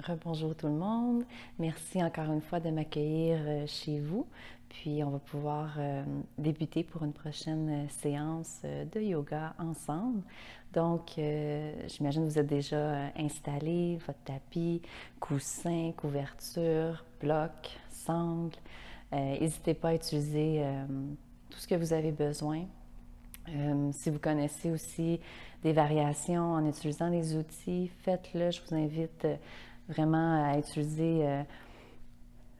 Rebonjour tout le monde. Merci encore une fois de m'accueillir chez vous. Puis on va pouvoir débuter pour une prochaine séance de yoga ensemble. Donc, j'imagine que vous êtes déjà installé, votre tapis, coussin, couverture, bloc, sangle. N'hésitez pas à utiliser tout ce que vous avez besoin. Si vous connaissez aussi des variations en utilisant les outils, faites-le. Je vous invite vraiment à utiliser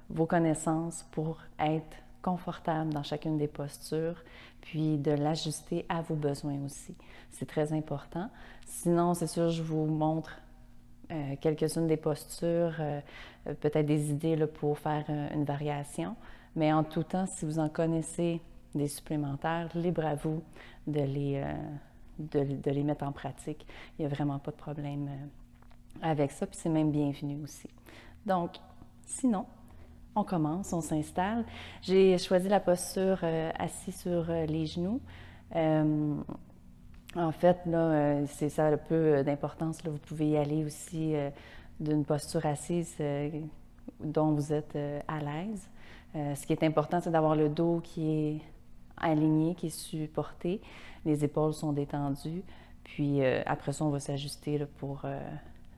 vos connaissances pour être confortable dans chacune des postures, puis de l'ajuster à vos besoins aussi. C'est très important. Sinon, c'est sûr, je vous montre quelques-unes des postures, peut-être des idées là, pour faire une variation. Mais en tout temps, si vous en connaissez des supplémentaires, libre à vous de les mettre en pratique. Il n'y a vraiment pas de problème avec ça, puis c'est même bienvenu aussi. Donc, sinon, on commence, on s'installe. J'ai choisi la posture assis sur les genoux. En fait, là, ça a un peu d'importance. Là. Vous pouvez y aller aussi d'une posture assise dont vous êtes à l'aise. Ce qui est important, c'est d'avoir le dos qui est aligné, qui est supporté. Les épaules sont détendues. Puis après ça, on va s'ajuster pour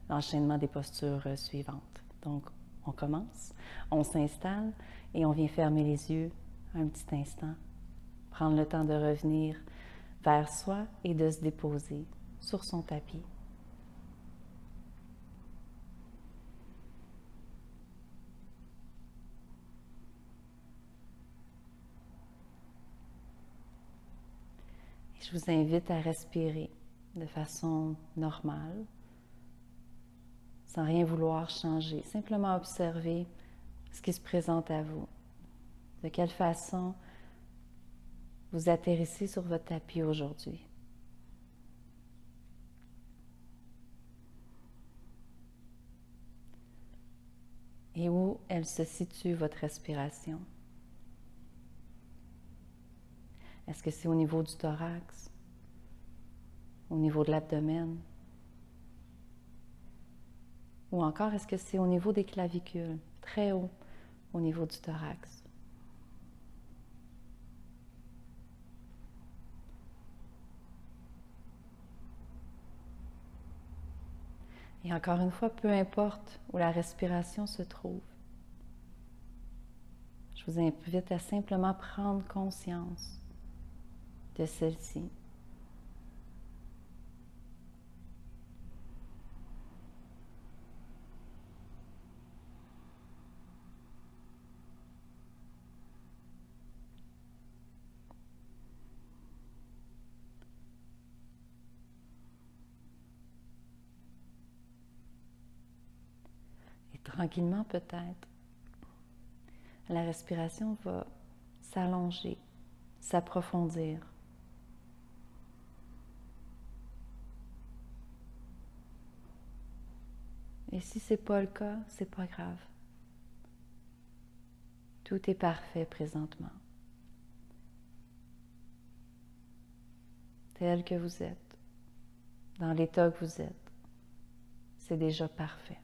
l'enchaînement des postures suivantes. Donc, on commence, on s'installe et on vient fermer les yeux un petit instant. Prendre le temps de revenir vers soi et de se déposer sur son tapis. Et je vous invite à respirer de façon normale, sans rien vouloir changer, simplement observer ce qui se présente à vous. De quelle façon vous atterrissez sur votre tapis aujourd'hui. Et où elle se situe, votre respiration. Est-ce que c'est au niveau du thorax, au niveau de l'abdomen? Ou encore, est-ce que c'est au niveau des clavicules, très haut au niveau du thorax? Et encore une fois, peu importe où la respiration se trouve, je vous invite à simplement prendre conscience de celle-ci. Et tranquillement peut-être, la respiration va s'allonger, s'approfondir. Et si ce n'est pas le cas, c'est pas grave. Tout est parfait présentement. Tel que vous êtes, dans l'état que vous êtes, c'est déjà parfait.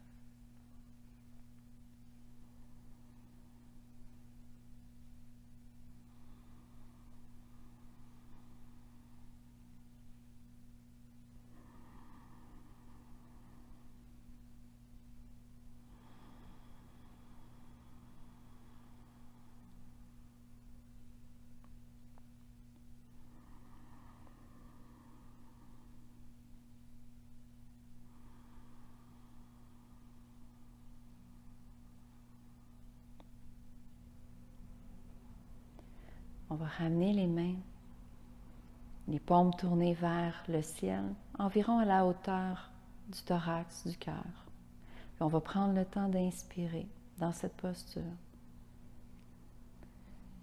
On va ramener les mains, les paumes tournées vers le ciel, environ à la hauteur du thorax, du cœur. Puis on va prendre le temps d'inspirer dans cette posture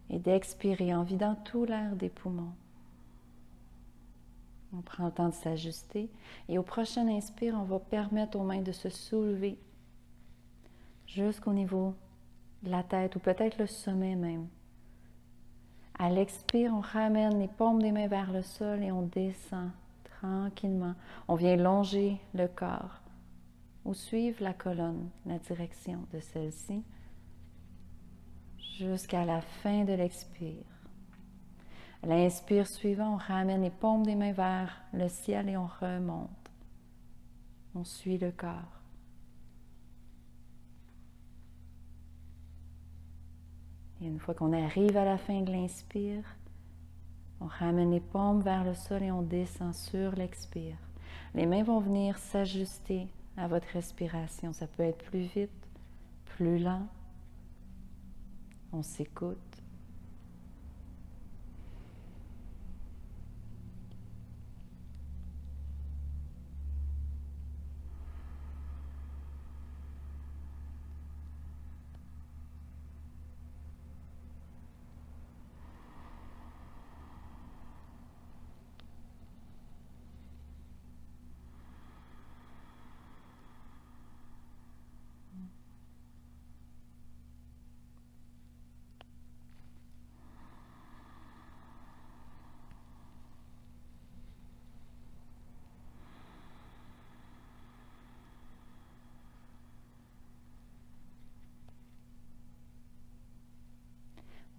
et d'expirer en vidant tout l'air des poumons. On prend le temps de s'ajuster et au prochain inspire, on va permettre aux mains de se soulever jusqu'au niveau de la tête ou peut-être le sommet même. À l'expire, on ramène les paumes des mains vers le sol et on descend tranquillement. On vient longer le corps ou suivre la colonne, la direction de celle-ci, jusqu'à la fin de l'expire. À l'inspire suivant, on ramène les paumes des mains vers le ciel et on remonte. On suit le corps. Et une fois qu'on arrive à la fin de l'inspire, on ramène les paumes vers le sol et on descend sur l'expire. Les mains vont venir s'ajuster à votre respiration. Ça peut être plus vite, plus lent. On s'écoute.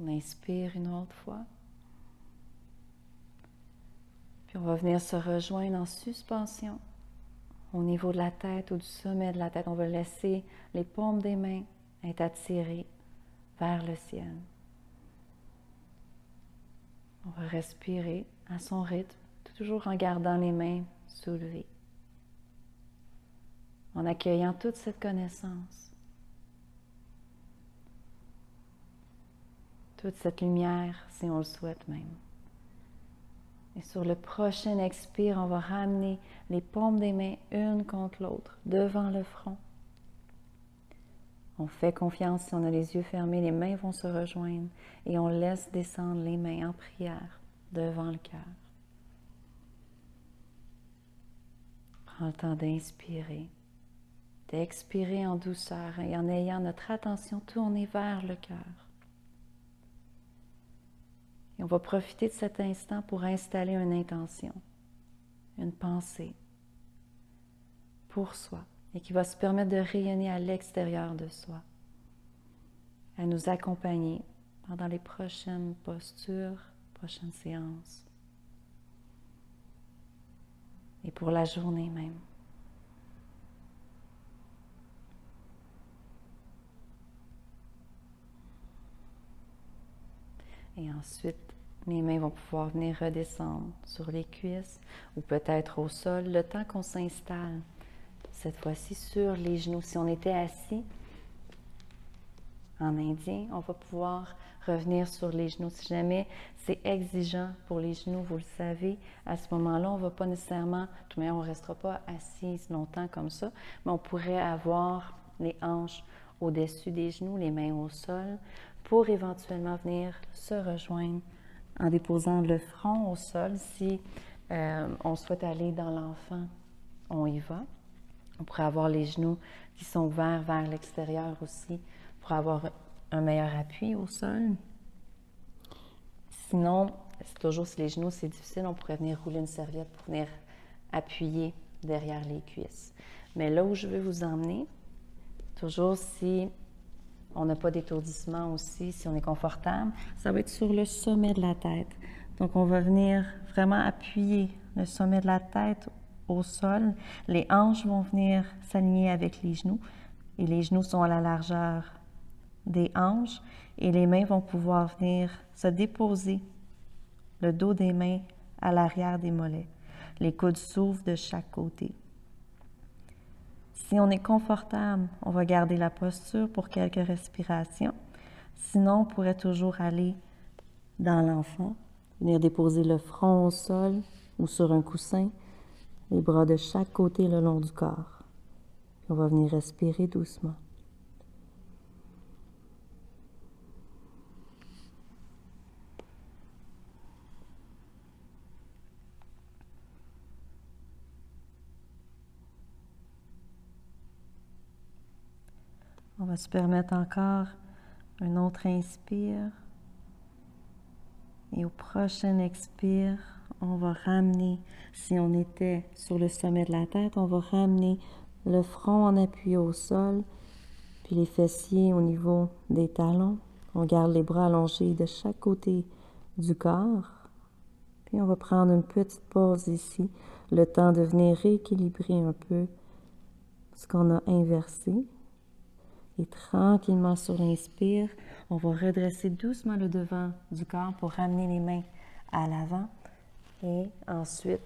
On inspire une autre fois. Puis on va venir se rejoindre en suspension au niveau de la tête ou du sommet de la tête. On va laisser les paumes des mains être attirées vers le ciel. On va respirer à son rythme, toujours en gardant les mains soulevées, en accueillant toute cette connaissance, toute cette lumière, si on le souhaite même. Et sur le prochain expire, on va ramener les paumes des mains une contre l'autre, devant le front. On fait confiance, si on a les yeux fermés, les mains vont se rejoindre et on laisse descendre les mains en prière devant le cœur. Prends le temps d'inspirer, d'expirer en douceur et en ayant notre attention tournée vers le cœur. Et on va profiter de cet instant pour installer une intention, une pensée pour soi et qui va se permettre de rayonner à l'extérieur de soi, à nous accompagner pendant les prochaines postures, prochaines séances et pour la journée même. Et ensuite, les mains vont pouvoir venir redescendre sur les cuisses ou peut-être au sol, le temps qu'on s'installe, cette fois-ci sur les genoux. Si on était assis en indien, on va pouvoir revenir sur les genoux. Si jamais c'est exigeant pour les genoux, vous le savez, à ce moment-là, on ne va pas nécessairement, de toute manière, on ne restera pas assis longtemps comme ça, mais on pourrait avoir les hanches au-dessus des genoux, les mains au sol, pour éventuellement venir se rejoindre en déposant le front au sol. Si on souhaite aller dans l'enfant, on y va. On pourrait avoir les genoux qui sont ouverts vers l'extérieur aussi pour avoir un meilleur appui au sol. Sinon, c'est toujours si les genoux c'est difficile, on pourrait venir rouler une serviette pour venir appuyer derrière les cuisses. Mais là où je veux vous emmener, toujours si on n'a pas d'étourdissement aussi, si on est confortable, ça va être sur le sommet de la tête. Donc, on va venir vraiment appuyer le sommet de la tête au sol. Les hanches vont venir s'aligner avec les genoux et les genoux sont à la largeur des hanches et les mains vont pouvoir venir se déposer le dos des mains à l'arrière des mollets. Les coudes s'ouvrent de chaque côté. Si on est confortable, on va garder la posture pour quelques respirations. Sinon, on pourrait toujours aller dans l'enfant, venir déposer le front au sol ou sur un coussin, les bras de chaque côté le long du corps. Puis on va venir respirer doucement. On va se permettre encore un autre inspire. Et au prochain expire, on va ramener, si on était sur le sommet de la tête, on va ramener le front en appui au sol, puis les fessiers au niveau des talons. On garde les bras allongés de chaque côté du corps. Puis on va prendre une petite pause ici, le temps de venir rééquilibrer un peu ce qu'on a inversé. Et tranquillement sur l'inspire, on va redresser doucement le devant du corps pour ramener les mains à l'avant. Et ensuite,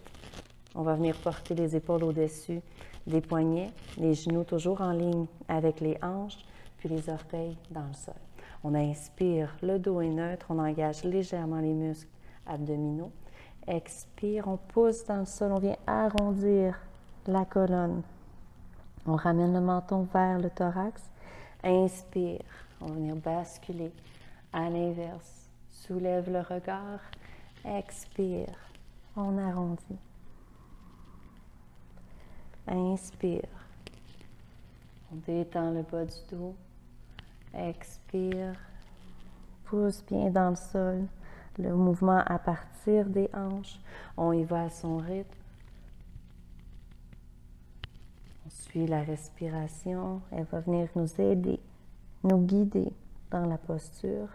on va venir porter les épaules au-dessus des poignets, les genoux toujours en ligne avec les hanches, puis les orteils dans le sol. On inspire, le dos est neutre, on engage légèrement les muscles abdominaux. Expire, on pousse dans le sol, on vient arrondir la colonne. On ramène le menton vers le thorax. Inspire, on va venir basculer à l'inverse. Soulève le regard. Expire, on arrondit. Inspire, on détend le bas du dos. Expire, pousse bien dans le sol. Le mouvement à partir des hanches, on y va à son rythme. On suit la respiration, elle va venir nous aider, nous guider dans la posture.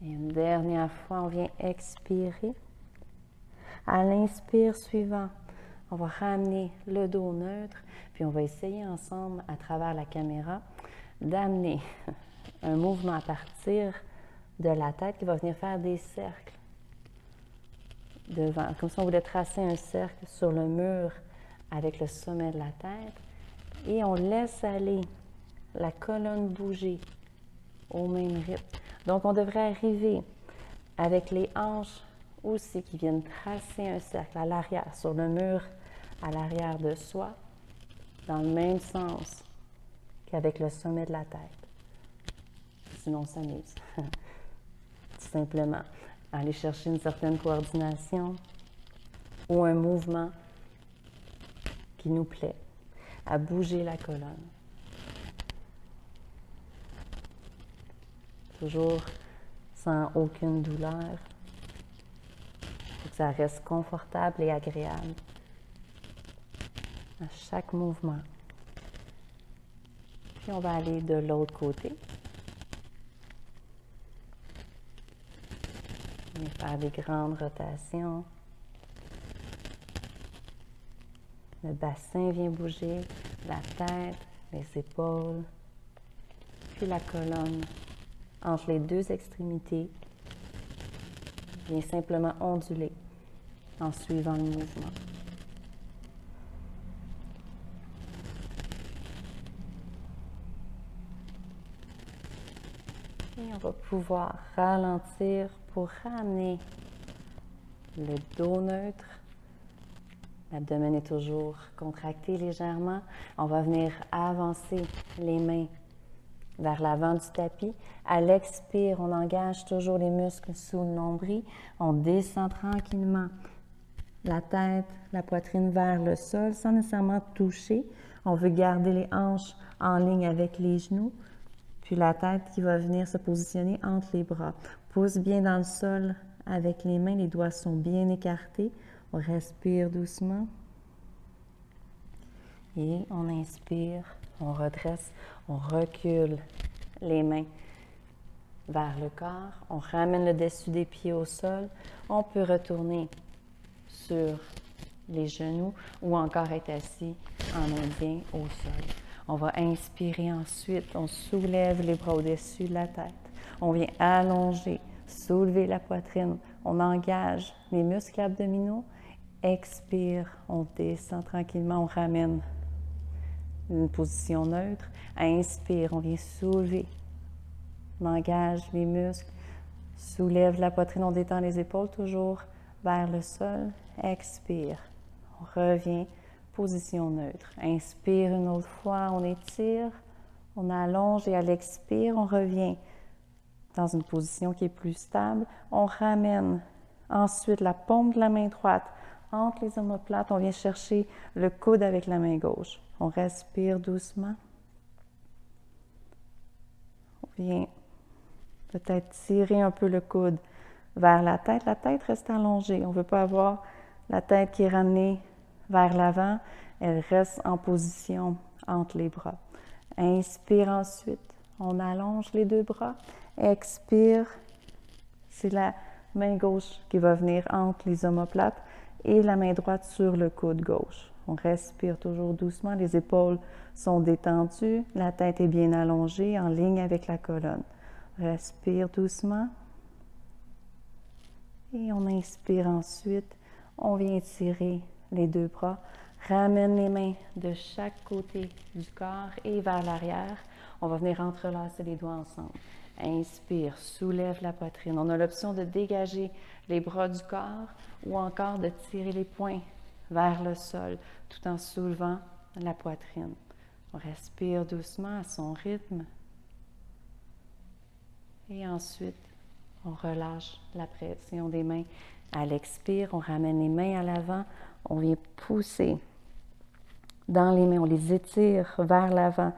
Et une dernière fois, on vient expirer. À l'inspire suivant, on va ramener le dos neutre, puis on va essayer ensemble, à travers la caméra, d'amener un mouvement à partir de la tête qui va venir faire des cercles devant, comme si on voulait tracer un cercle sur le mur avec le sommet de la tête, et on laisse aller la colonne bouger au même rythme. Donc on devrait arriver avec les hanches aussi qui viennent tracer un cercle à l'arrière, sur le mur à l'arrière de soi, dans le même sens qu'avec le sommet de la tête. Sinon on s'amuse. Tout simplement, aller chercher une certaine coordination ou un mouvement qui nous plaît, à bouger la colonne. Toujours sans aucune douleur, pour que ça reste confortable et agréable à chaque mouvement. Puis on va aller de l'autre côté. On va faire des grandes rotations. Le bassin vient bouger, la tête, les épaules, puis la colonne entre les deux extrémités vient simplement onduler en suivant le mouvement. Et on va pouvoir ralentir pour ramener le dos neutre. L'abdomen est toujours contracté légèrement. On va venir avancer les mains vers l'avant du tapis. À l'expire, on engage toujours les muscles sous le nombril. On descend tranquillement la tête, la poitrine vers le sol sans nécessairement toucher. On veut garder les hanches en ligne avec les genoux. Puis la tête qui va venir se positionner entre les bras. Pousse bien dans le sol avec les mains, les doigts sont bien écartés. On respire doucement. Et on inspire, on redresse, on recule les mains vers le corps. On ramène le dessus des pieds au sol. On peut retourner sur les genoux ou encore être assis en indien au sol. On va inspirer ensuite, on soulève les bras au-dessus de la tête. On vient allonger, soulever la poitrine. On engage les muscles abdominaux. Expire, on descend tranquillement, on ramène une position neutre. Inspire, on vient soulever. On engage les muscles, soulève la poitrine, on détend les épaules toujours vers le sol. Expire, on revient. Position neutre. Inspire une autre fois, on étire, on allonge et à l'expire, on revient dans une position qui est plus stable. On ramène ensuite la paume de la main droite entre les omoplates. On vient chercher le coude avec la main gauche. On respire doucement. On vient peut-être tirer un peu le coude vers la tête. La tête reste allongée. On ne veut pas avoir la tête qui est ramenée vers l'avant. Elle reste en position entre les bras. Inspire ensuite. On allonge les deux bras. Expire. C'est la main gauche qui va venir entre les omoplates et la main droite sur le coude gauche. On respire toujours doucement. Les épaules sont détendues. La tête est bien allongée en ligne avec la colonne. Respire doucement. Et on inspire ensuite. On vient tirer les deux bras. Ramène les mains de chaque côté du corps et vers l'arrière. On va venir entrelacer les doigts ensemble. Inspire, soulève la poitrine. On a l'option de dégager les bras du corps ou encore de tirer les poings vers le sol tout en soulevant la poitrine. On respire doucement à son rythme. Et ensuite, on relâche la pression des mains. À l'expire, on ramène les mains à l'avant. On vient pousser dans les mains. On les étire vers l'avant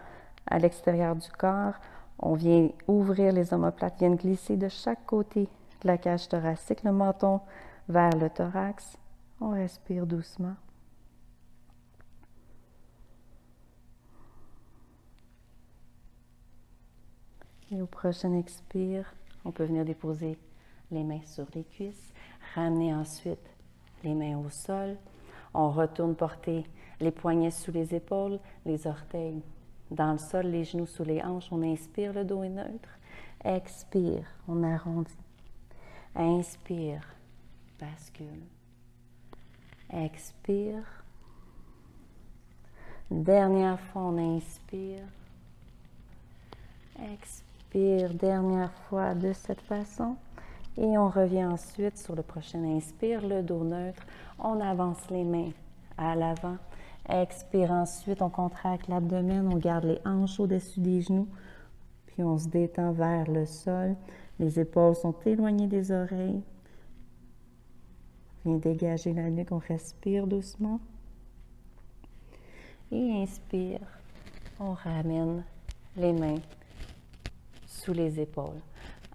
à l'extérieur du corps. On vient ouvrir les omoplates, viennent glisser de chaque côté de la cage thoracique, le menton vers le thorax. On respire doucement. Et au prochain expire, on peut venir déposer les mains sur les cuisses, ramener ensuite les mains au sol. On retourne porter les poignets sous les épaules, les orteils dans le sol, les genoux sous les hanches. On inspire, le dos est neutre. Expire, on arrondit. Inspire, bascule. Expire. Dernière fois, on inspire. Expire, dernière fois de cette façon. Et on revient ensuite sur le prochain inspire, le dos neutre. On avance les mains à l'avant. Expire ensuite, on contracte l'abdomen, on garde les hanches au-dessus des genoux. Puis on se détend vers le sol. Les épaules sont éloignées des oreilles. On vient dégager la nuque, on respire doucement. Et inspire, on ramène les mains sous les épaules.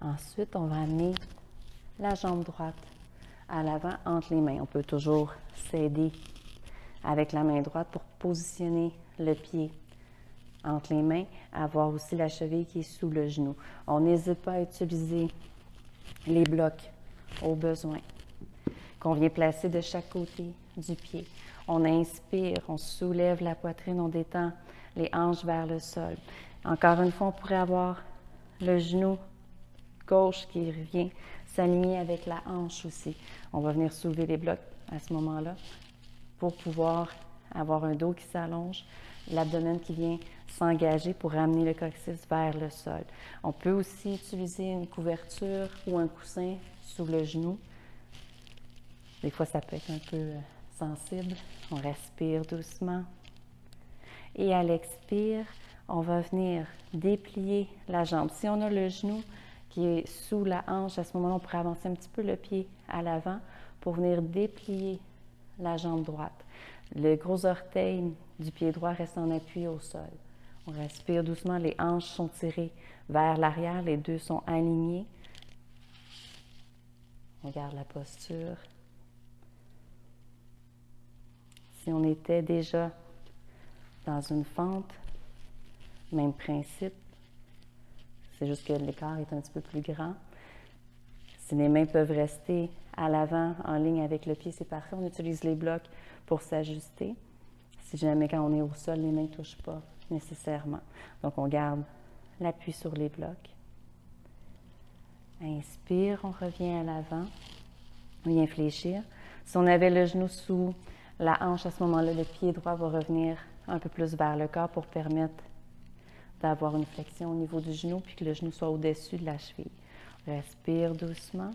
Ensuite, on va amener la jambe droite à l'avant entre les mains. On peut toujours s'aider avec la main droite pour positionner le pied entre les mains, avoir aussi la cheville qui est sous le genou. On n'hésite pas à utiliser les blocs au besoin qu'on vient placer de chaque côté du pied. On inspire, on soulève la poitrine, on détend les hanches vers le sol. Encore une fois, on pourrait avoir le genou gauche qui revient s'aligner avec la hanche aussi. On va venir soulever les blocs à ce moment-là pour pouvoir avoir un dos qui s'allonge, l'abdomen qui vient s'engager pour ramener le coccyx vers le sol. On peut aussi utiliser une couverture ou un coussin sous le genou. Des fois, ça peut être un peu sensible. On respire doucement. Et à l'expire, on va venir déplier la jambe. Si on a le genou qui est sous la hanche, à ce moment-là, on pourrait avancer un petit peu le pied à l'avant pour venir déplier la jambe droite. Le gros orteil du pied droit reste en appui au sol. On respire doucement, les hanches sont tirées vers l'arrière, les deux sont alignés. On garde la posture. Si on était déjà dans une fente, même principe, c'est juste que l'écart est un petit peu plus grand. Si les mains peuvent rester à l'avant, en ligne avec le pied, c'est parfait. On utilise les blocs pour s'ajuster. Si jamais quand on est au sol, les mains ne touchent pas nécessairement. Donc, on garde l'appui sur les blocs. Inspire, on revient à l'avant. On vient fléchir. Si on avait le genou sous la hanche, à ce moment-là, le pied droit va revenir un peu plus vers le corps pour permettre d'avoir une flexion au niveau du genou puis que le genou soit au-dessus de la cheville. Respire doucement.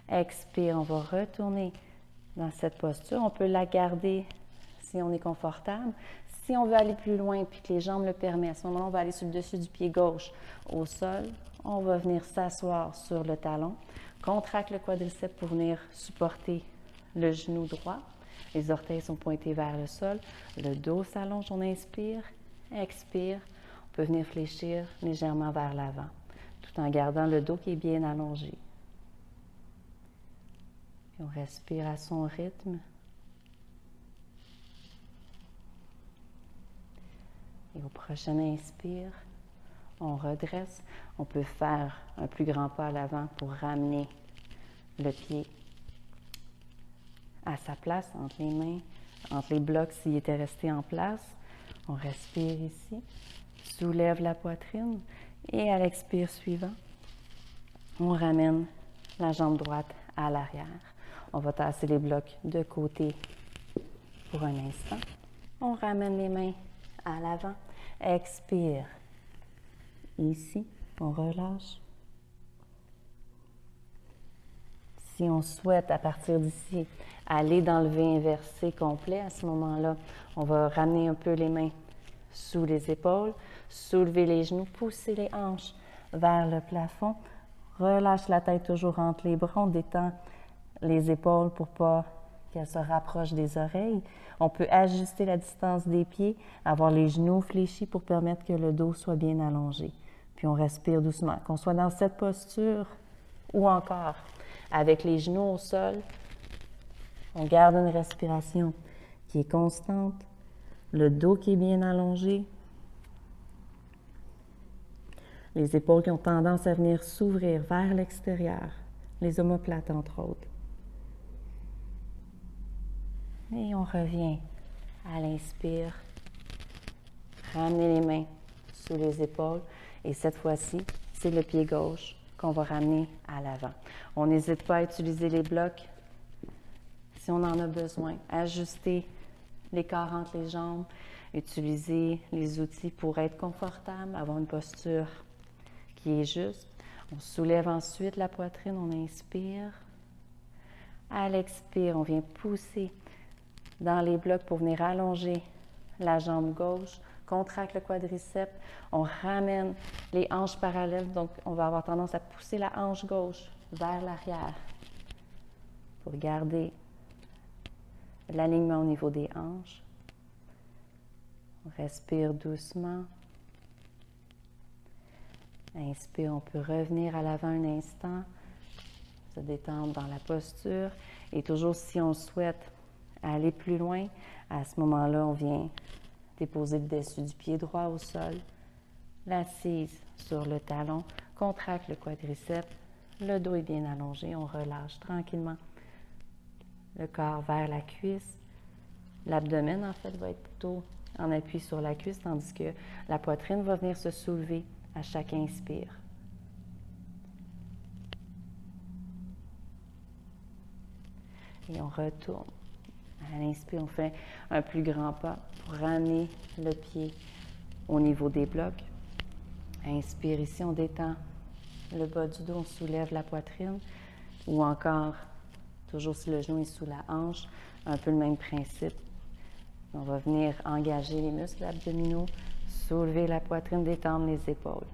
Expire, on va retourner dans cette posture. On peut la garder si on est confortable. Si on veut aller plus loin puis que les jambes le permettent, à ce moment-là, on va aller sur le dessus du pied gauche au sol. On va venir s'asseoir sur le talon. Contracte le quadriceps pour venir supporter le genou droit. Les orteils sont pointés vers le sol. Le dos s'allonge, on inspire. Expire. On peut venir fléchir légèrement vers l'avant, tout en gardant le dos qui est bien allongé. Puis on respire à son rythme. Et au prochain inspire, on redresse. On peut faire un plus grand pas à l'avant pour ramener le pied à sa place, entre les mains, entre les blocs s'il était resté en place. On respire ici, soulève la poitrine et à l'expire suivant, on ramène la jambe droite à l'arrière. On va tasser les blocs de côté pour un instant. On ramène les mains à l'avant. Expire. Ici, on relâche. Si on souhaite, à partir d'ici, aller dans le V inversé complet, à ce moment-là, on va ramener un peu les mains sous les épaules, soulever les genoux, pousser les hanches vers le plafond. Relâche la tête toujours entre les bras. On détend les épaules pour pas qu'elles se rapprochent des oreilles. On peut ajuster la distance des pieds, avoir les genoux fléchis pour permettre que le dos soit bien allongé. Puis on respire doucement. Qu'on soit dans cette posture ou encore avec les genoux au sol, on garde une respiration qui est constante, le dos qui est bien allongé, les épaules qui ont tendance à venir s'ouvrir vers l'extérieur, les omoplates entre autres. Et on revient à l'inspire, ramener les mains sous les épaules et cette fois-ci, c'est le pied gauche qu'on va ramener à l'avant. On n'hésite pas à utiliser les blocs si on en a besoin. Ajuster l'écart entre les jambes, utiliser les outils pour être confortable, avoir une posture qui est juste. On soulève ensuite la poitrine, on inspire. À l'expire, on vient pousser dans les blocs pour venir allonger la jambe gauche, contracte le quadriceps, on ramène les hanches parallèles, donc on va avoir tendance à pousser la hanche gauche vers l'arrière pour garder l'alignement au niveau des hanches. On respire doucement. Inspire, on peut revenir à l'avant un instant, se détendre dans la posture et toujours si on souhaite aller plus loin, à ce moment-là, on vient déposer le dessus du pied droit au sol, l'assise sur le talon, contracte le quadriceps, le dos est bien allongé, on relâche tranquillement le corps vers la cuisse. L'abdomen, en fait, va être plutôt en appui sur la cuisse, tandis que la poitrine va venir se soulever à chaque inspire. Et on retourne. À l'inspire, on fait un plus grand pas pour ramener le pied au niveau des blocs. Inspire ici, on détend le bas du dos, on soulève la poitrine. Ou encore, toujours si le genou est sous la hanche, un peu le même principe. On va venir engager les muscles abdominaux, soulever la poitrine, détendre les épaules.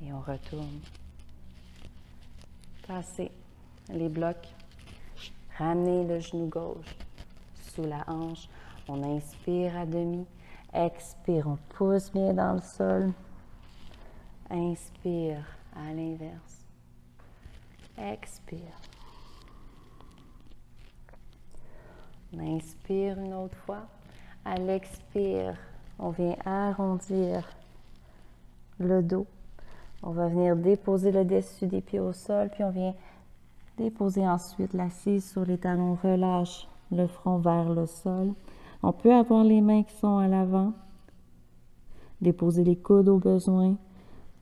Et on retourne. Tasser les blocs. Ramenez le genou gauche sous la hanche. On inspire à demi. Expire, on pousse bien dans le sol. Inspire à l'inverse. Expire. On inspire une autre fois. À l'expire, on vient arrondir le dos. On va venir déposer le dessus des pieds au sol, puis on vient déposer ensuite l'assise sur les talons. Relâche le front vers le sol. On peut avoir les mains qui sont à l'avant. Déposer les coudes au besoin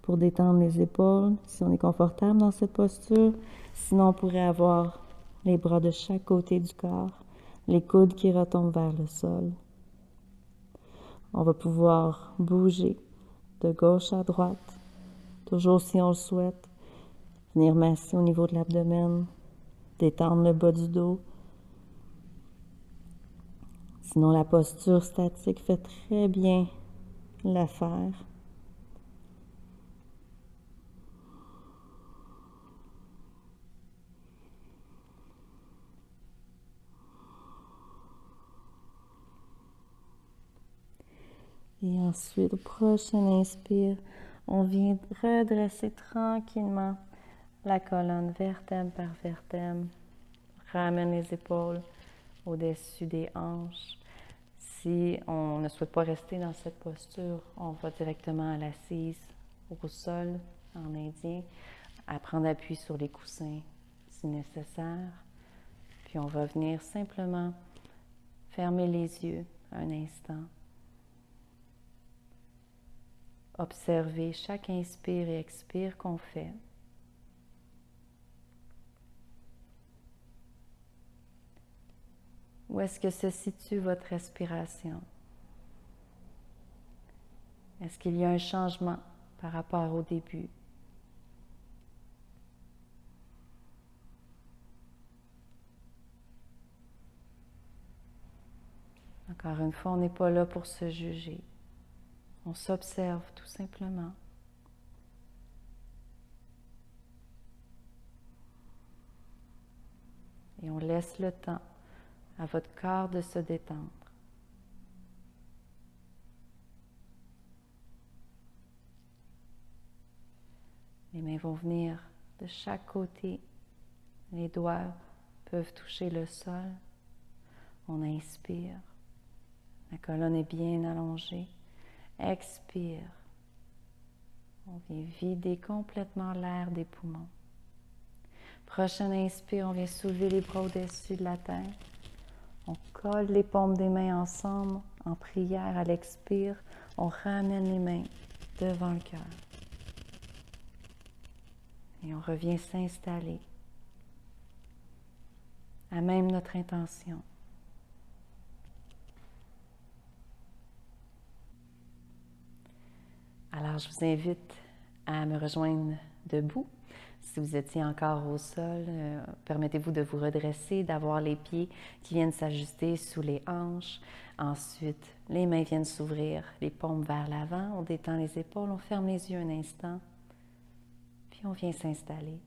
pour détendre les épaules, si on est confortable dans cette posture. Sinon, on pourrait avoir les bras de chaque côté du corps, les coudes qui retombent vers le sol. On va pouvoir bouger de gauche à droite, toujours si on le souhaite. Venir masser au niveau de l'abdomen, détendre le bas du dos. Sinon, la posture statique fait très bien l'affaire. Et ensuite, au prochain inspire, on vient redresser tranquillement la colonne vertèbre par vertèbre. Ramène les épaules au-dessus des hanches. Si on ne souhaite pas rester dans cette posture, on va directement à l'assise, au sol, en indien, à prendre appui sur les coussins si nécessaire. Puis on va venir simplement fermer les yeux un instant. Observer chaque inspire et expire qu'on fait. Où est-ce que se situe votre respiration? Est-ce qu'il y a un changement par rapport au début? Encore une fois, on n'est pas là pour se juger. On s'observe tout simplement. Et on laisse le temps à votre corps de se détendre. Les mains vont venir de chaque côté. Les doigts peuvent toucher le sol. On inspire. La colonne est bien allongée. Expire. On vient vider complètement l'air des poumons. Prochaine inspire, on vient soulever les bras au-dessus de la tête. On colle les paumes des mains ensemble en prière. À l'expire, on ramène les mains devant le cœur. Et on revient s'installer à même notre intention. Alors, je vous invite à me rejoindre debout. Si vous étiez encore au sol, permettez-vous de vous redresser, d'avoir les pieds qui viennent s'ajuster sous les hanches. Ensuite, les mains viennent s'ouvrir, les paumes vers l'avant. On détend les épaules, on ferme les yeux un instant. Puis on vient s'installer.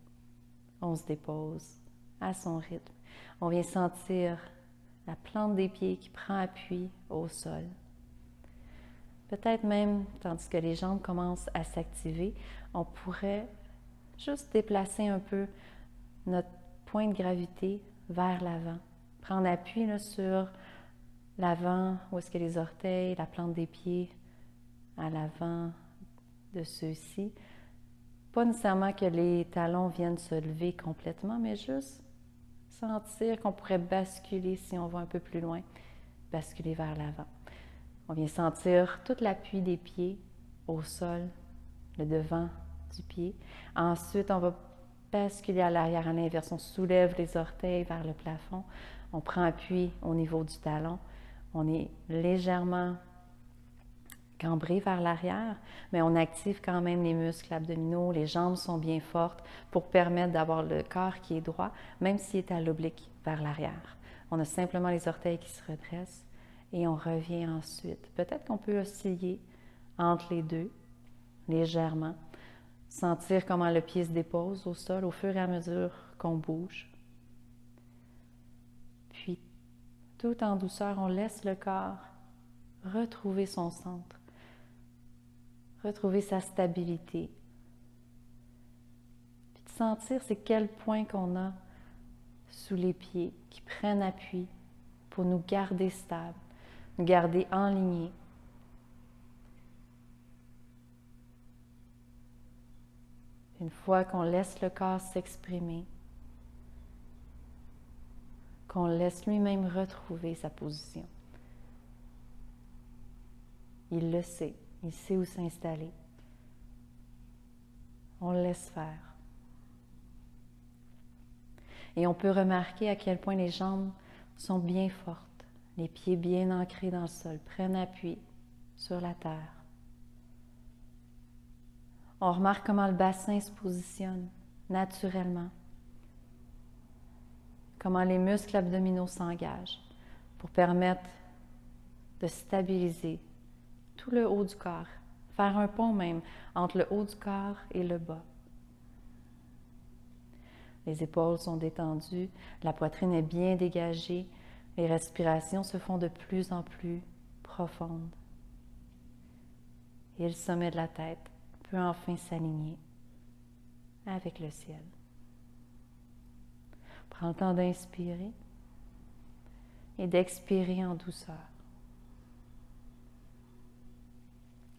On se dépose à son rythme. On vient sentir la plante des pieds qui prend appui au sol. Peut-être même, tandis que les jambes commencent à s'activer, on pourrait juste déplacer un peu notre point de gravité vers l'avant. Prendre appui là, sur l'avant, où est-ce que les orteils, la plante des pieds à l'avant de ceux-ci. Pas nécessairement que les talons viennent se lever complètement, mais juste sentir qu'on pourrait basculer si on va un peu plus loin, basculer vers l'avant. On vient sentir tout l'appui des pieds au sol, le devant du pied. Ensuite, on va basculer à l'arrière à l'inverse. On soulève les orteils vers le plafond. On prend appui au niveau du talon. On est légèrement cambré vers l'arrière, mais on active quand même les muscles abdominaux. Les jambes sont bien fortes pour permettre d'avoir le corps qui est droit, même s'il est à l'oblique vers l'arrière. On a simplement les orteils qui se redressent et on revient ensuite. Peut-être qu'on peut osciller entre les deux, légèrement, sentir comment le pied se dépose au sol au fur et à mesure qu'on bouge. Puis, tout en douceur, on laisse le corps retrouver son centre, retrouver sa stabilité. Puis de sentir c'est quel point qu'on a sous les pieds qui prennent appui pour nous garder stables, nous garder alignés. Une fois qu'on laisse le corps s'exprimer, qu'on laisse lui-même retrouver sa position. Il le sait, il sait où s'installer. On le laisse faire. Et on peut remarquer à quel point les jambes sont bien fortes, les pieds bien ancrés dans le sol, prennent appui sur la terre. On remarque comment le bassin se positionne naturellement, comment les muscles abdominaux s'engagent pour permettre de stabiliser tout le haut du corps, faire un pont même entre le haut du corps et le bas. Les épaules sont détendues, la poitrine est bien dégagée, les respirations se font de plus en plus profondes. Et le sommet de la tête peut enfin s'aligner avec le ciel. Prends le temps d'inspirer et d'expirer en douceur.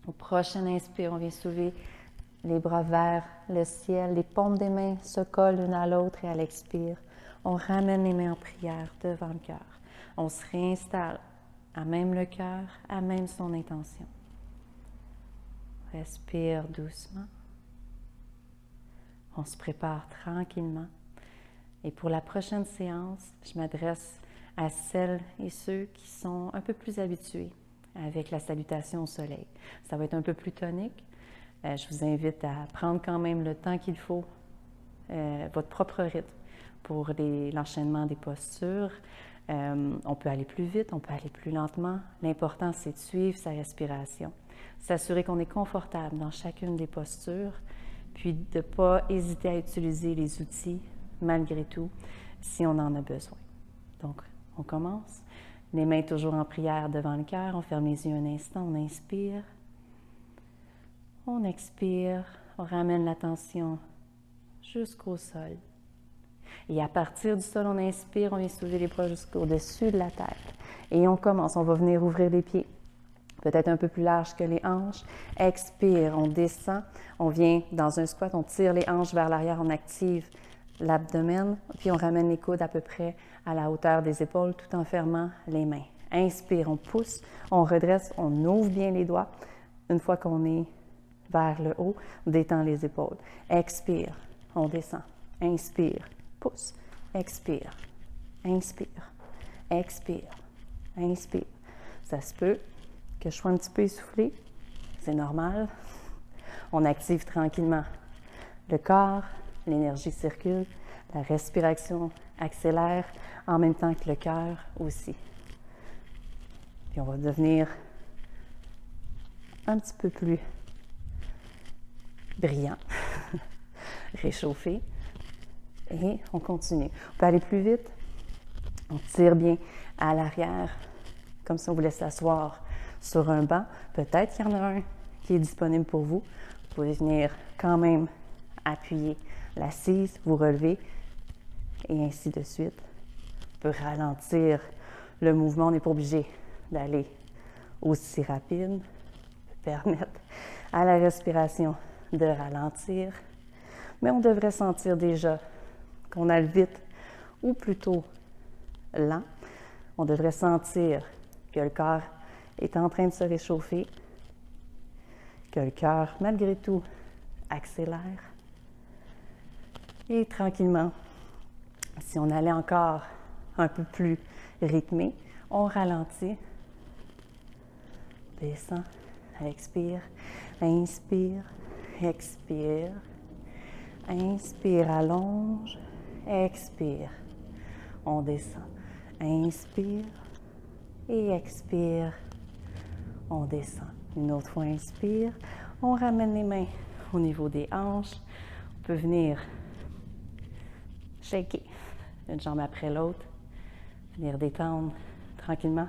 Au prochain inspire, on vient soulever les bras vers le ciel. Les paumes des mains se collent l'une à l'autre et à l'expire, on ramène les mains en prière devant le cœur. On se réinstalle à même le cœur, à même son intention. Respire doucement. On se prépare tranquillement. Et pour la prochaine séance, je m'adresse à celles et ceux qui sont un peu plus habitués avec la salutation au soleil. Ça va être un peu plus tonique. Je vous invite à prendre quand même le temps qu'il faut, votre propre rythme pour l'enchaînement des postures. On peut aller plus vite, on peut aller plus lentement. L'important, c'est de suivre sa respiration, s'assurer qu'on est confortable dans chacune des postures, puis de ne pas hésiter à utiliser les outils malgré tout si on en a besoin. Donc, on commence. Les mains toujours en prière devant le cœur. On ferme les yeux un instant, on inspire. On expire, on ramène l'attention jusqu'au sol. Et à partir du sol, on inspire, on vient soulever les bras jusqu'au-dessus de la tête. Et on commence, on va venir ouvrir les pieds, peut-être un peu plus large que les hanches. Expire, on descend, on vient dans un squat, on tire les hanches vers l'arrière, on active l'abdomen, puis on ramène les coudes à peu près à la hauteur des épaules tout en fermant les mains. Inspire, on pousse, on redresse, on ouvre bien les doigts. Une fois qu'on est vers le haut, on détend les épaules. Expire, on descend. Inspire, pousse. Expire, inspire, expire, inspire. Ça se peut que je sois un petit peu essoufflée, c'est normal. On active tranquillement le corps, l'énergie circule, la respiration accélère en même temps que le cœur aussi. Puis on va devenir un petit peu plus brillant, réchauffé. Et on continue. On peut aller plus vite. On tire bien à l'arrière, comme si on voulait s'asseoir sur un banc. Peut-être qu'il y en a un qui est disponible pour vous. Vous pouvez venir quand même appuyer l'assise, vous relever et ainsi de suite. On peut ralentir le mouvement. On n'est pas obligé d'aller aussi rapide. On peut permettre à la respiration de ralentir. Mais on devrait sentir déjà qu'on a le vite ou plutôt lent. On devrait sentir que le corps est en train de se réchauffer, que le cœur, malgré tout, accélère. Et tranquillement, si on allait encore un peu plus rythmé, on ralentit, descend, expire, inspire, expire, inspire, allonge, expire, on descend, inspire et expire, on descend. Une autre fois, inspire, on ramène les mains au niveau des hanches, on peut venir shaker une jambe après l'autre, venir détendre tranquillement,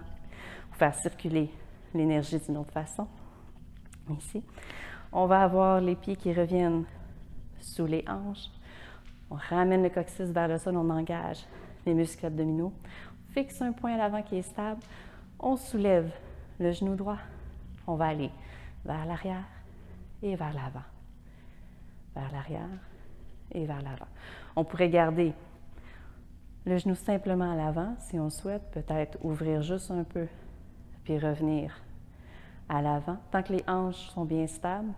ou faire circuler l'énergie d'une autre façon. Ici, on va avoir les pieds qui reviennent sous les hanches. On ramène le coccyx vers le sol, on engage les muscles abdominaux. On fixe un point à l'avant qui est stable. On soulève le genou droit. On va aller vers l'arrière et vers l'avant. Vers l'arrière et vers l'avant. On pourrait garder le genou simplement à l'avant si on souhaite, peut-être ouvrir juste un peu, puis revenir à l'avant. Tant que les hanches sont bien stables,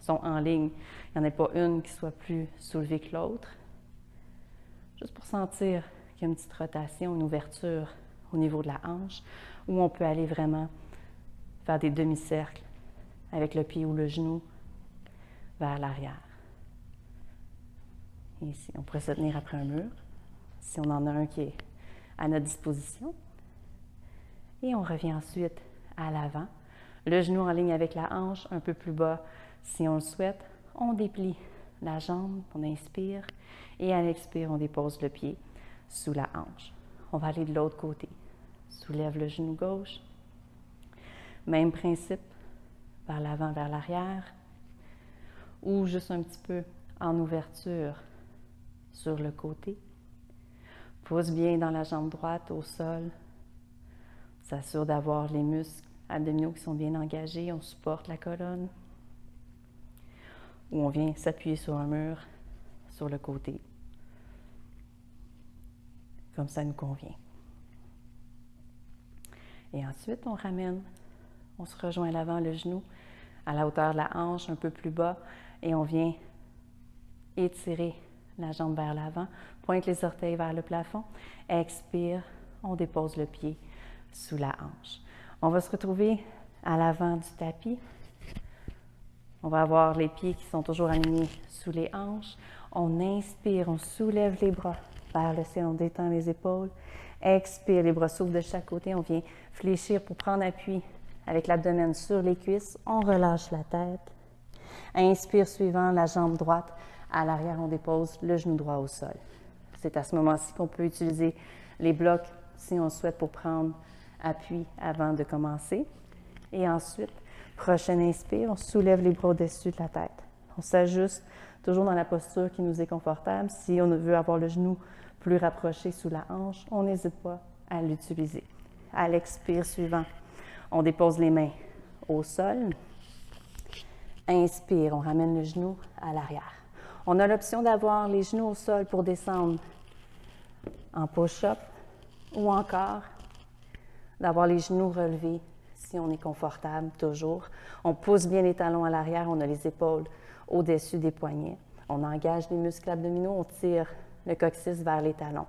sont en ligne, il n'y en a pas une qui soit plus soulevée que l'autre. Juste pour sentir qu'il y a une petite rotation, une ouverture au niveau de la hanche, où on peut aller vraiment faire des demi-cercles avec le pied ou le genou vers l'arrière. Ici, on pourrait se tenir après un mur, si on en a un qui est à notre disposition. Et on revient ensuite à l'avant. Le genou en ligne avec la hanche, un peu plus bas si on le souhaite. On déplie la jambe, on inspire. Et à l'expire, on dépose le pied sous la hanche. On va aller de l'autre côté. Soulève le genou gauche. Même principe, vers l'avant, vers l'arrière. Ou juste un petit peu en ouverture sur le côté. Pousse bien dans la jambe droite au sol. S'assure d'avoir les muscles abdominaux qui sont bien engagés, on supporte la colonne. Ou on vient s'appuyer sur un mur, sur le côté. Comme ça nous convient. Et ensuite, on ramène, on se rejoint à l'avant, le genou, à la hauteur de la hanche, un peu plus bas, et on vient étirer la jambe vers l'avant, pointe les orteils vers le plafond, expire, on dépose le pied sous la hanche. On va se retrouver à l'avant du tapis. On va avoir les pieds qui sont toujours alignés sous les hanches. On inspire, on soulève les bras vers le ciel, on détend les épaules. Expire, les bras s'ouvrent de chaque côté. On vient fléchir pour prendre appui avec l'abdomen sur les cuisses. On relâche la tête. Inspire suivant, la jambe droite à l'arrière, on dépose le genou droit au sol. C'est à ce moment-ci qu'on peut utiliser les blocs si on souhaite pour prendre appui avant de commencer. Et ensuite, prochaine inspire, on soulève les bras au-dessus de la tête. On s'ajuste toujours dans la posture qui nous est confortable. Si on veut avoir le genou plus rapproché sous la hanche, on n'hésite pas à l'utiliser. À l'expire suivant, on dépose les mains au sol. Inspire, on ramène le genou à l'arrière. On a l'option d'avoir les genoux au sol pour descendre en push-up ou encore d'avoir les genoux relevés si on est confortable, toujours. On pousse bien les talons à l'arrière, on a les épaules au-dessus des poignets. On engage les muscles abdominaux, on tire le coccyx vers les talons.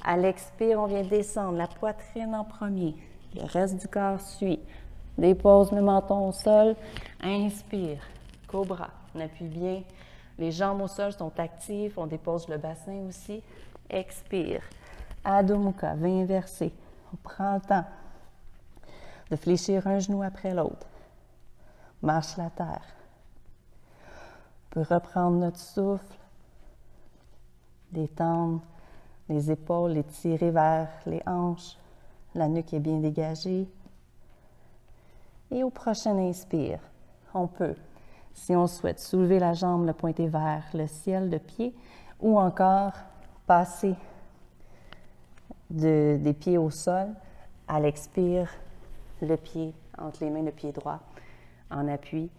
À l'expire, on vient descendre la poitrine en premier. Le reste du corps suit. Dépose le menton au sol. Inspire, cobra. On appuie bien. Les jambes au sol sont actives. On dépose le bassin aussi. Expire. Adho Mukha, V inversé. On prend le temps de fléchir un genou après l'autre. Marche la terre. On peut reprendre notre souffle. Détendre les épaules, les tirer vers les hanches. La nuque est bien dégagée. Et au prochain inspire, on peut, si on souhaite, soulever la jambe, le pointer vers le ciel, le pied, ou encore passer des pieds au sol. À l'expire, le pied entre les mains, le pied droit en appui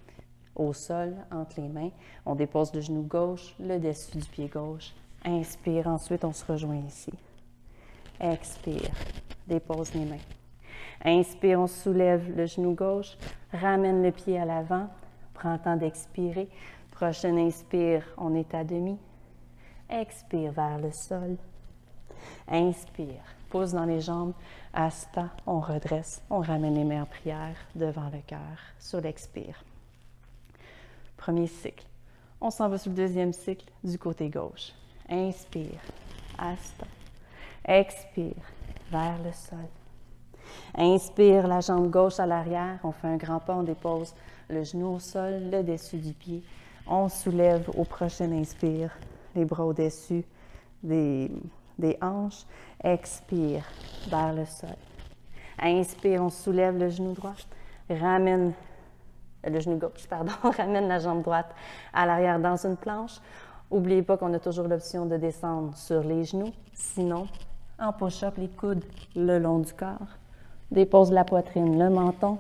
au sol entre les mains. On dépose le genou gauche, le dessus du pied gauche. Inspire, ensuite on se rejoint ici. Expire, dépose les mains. Inspire, on soulève le genou gauche, ramène le pied à l'avant, prend le temps d'expirer. Prochaine inspire, on est à demi. Expire vers le sol. Inspire, pouce dans les jambes, asta, on redresse, on ramène les mains en prière devant le cœur sur l'expire. Premier cycle. On s'en va sur le deuxième cycle du côté gauche. Inspire, asta. Expire, vers le sol. Inspire, la jambe gauche à l'arrière. On fait un grand pas, on dépose le genou au sol, le dessus du pied. On soulève au prochain inspire, les bras au-dessus des hanches. Expire, vers le sol. Inspire, on soulève le genou droit. Ramène le genou gauche, pardon, ramène la jambe droite à l'arrière dans une planche. N'oubliez pas qu'on a toujours l'option de descendre sur les genoux. Sinon, en push-up, les coudes le long du corps. Dépose la poitrine, le menton.